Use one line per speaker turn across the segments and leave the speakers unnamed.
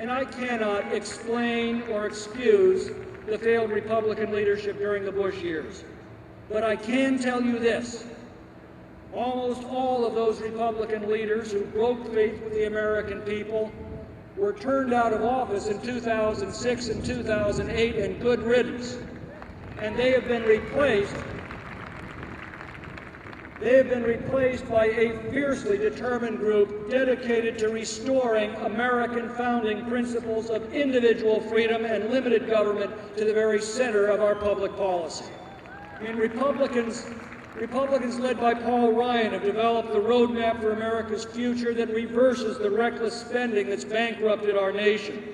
and I cannot explain or excuse the failed Republican leadership during the Bush years. But I can tell you this. Almost all of those Republican leaders who broke faith with the American people were turned out of office in 2006 and 2008, and good riddance. And they have been replaced by a fiercely determined group dedicated to restoring American founding principles of individual freedom and limited government to the very center of our public policy. And Republicans led by Paul Ryan have developed the roadmap for America's future that reverses the reckless spending that's bankrupted our nation.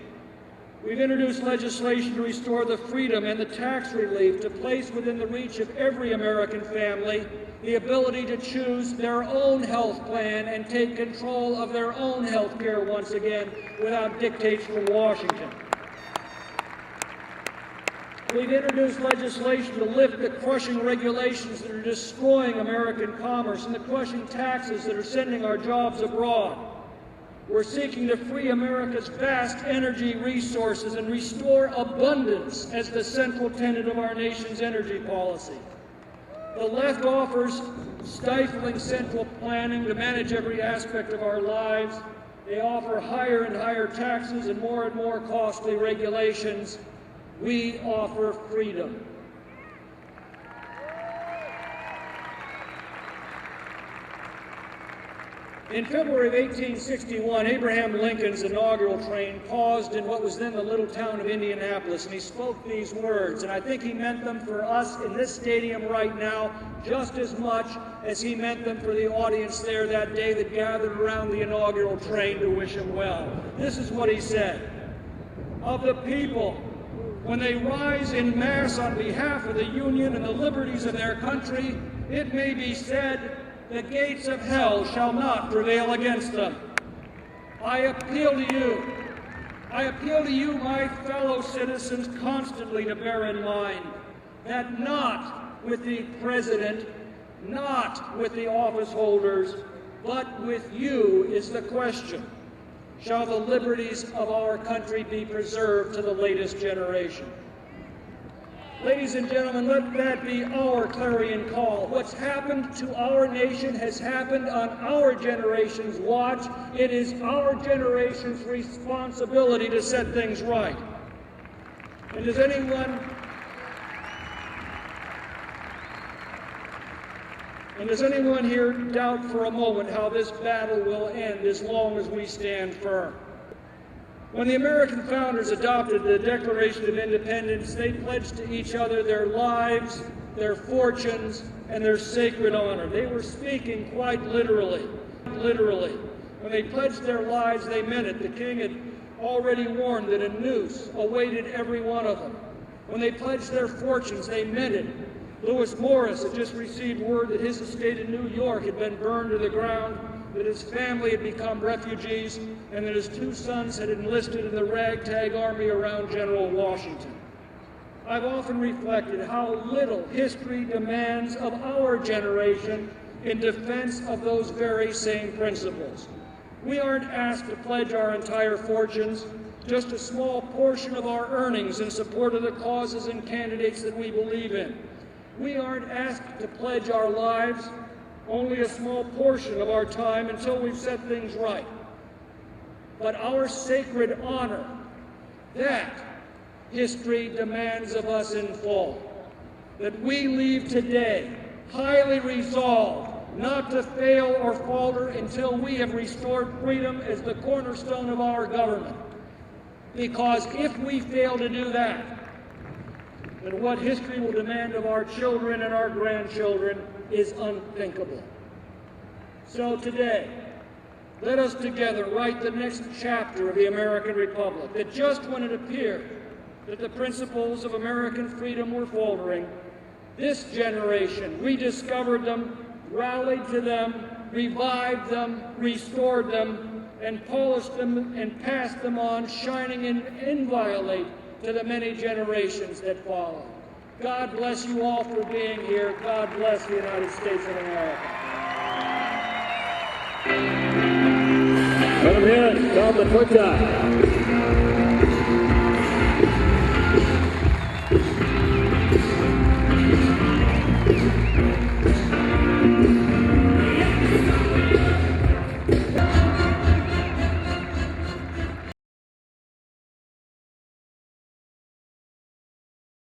We've introduced legislation to restore the freedom and the tax relief to place within the reach of every American family the ability to choose their own health plan and take control of their own health care once again without dictates from Washington. We've introduced legislation to lift the crushing regulations that are destroying American commerce and the crushing taxes that are sending our jobs abroad. We're seeking to free America's vast energy resources and restore abundance as the central tenet of our nation's energy policy. The left offers stifling central planning to manage every aspect of our lives. They offer higher and higher taxes and more costly regulations. We offer freedom. In February of 1861, Abraham Lincoln's inaugural train paused in what was then the little town of Indianapolis, and he spoke these words, and I think he meant them for us in this stadium right now just as much as he meant them for the audience there that day that gathered around the inaugural train to wish him well. This is what he said: "Of the people, when they rise in mass on behalf of the Union and the liberties of their country, it may be said, the gates of hell shall not prevail against them. I appeal to you, my fellow citizens, constantly to bear in mind that not with the President, not with the office holders, but with you is the question. Shall the liberties of our country be preserved to the latest generation?" Ladies and gentlemen, let that be our clarion call. What's happened to our nation has happened on our generation's watch. It is our generation's responsibility to set things right. And does anyone here doubt for a moment how this battle will end as long as we stand firm? When the American founders adopted the Declaration of Independence, they pledged to each other their lives, their fortunes, and their sacred honor. They were speaking quite literally. When they pledged their lives, they meant it. The king had already warned that a noose awaited every one of them. When they pledged their fortunes, they meant it. Lewis Morris had just received word that his estate in New York had been burned to the ground, that his family had become refugees, and that his two sons had enlisted in the ragtag army around General Washington. I've often reflected how little history demands of our generation in defense of those very same principles. We aren't asked to pledge our entire fortunes, just a small portion of our earnings in support of the causes and candidates that we believe in. We aren't asked to pledge our lives, only a small portion of our time until we've set things right. But our sacred honor, that history demands of us in full. That we leave today highly resolved not to fail or falter until we have restored freedom as the cornerstone of our government. Because if we fail to do that, then what history will demand of our children and our grandchildren is unthinkable. So today, let us together write the next chapter of the American Republic, that just when it appeared that the principles of American freedom were faltering, this generation rediscovered them, rallied to them, revived them, restored them, and polished them and passed them on, shining inviolate to the many generations that follow. God bless you all for being here. God bless the United States of America.
Let him hear it. Tom McClintock.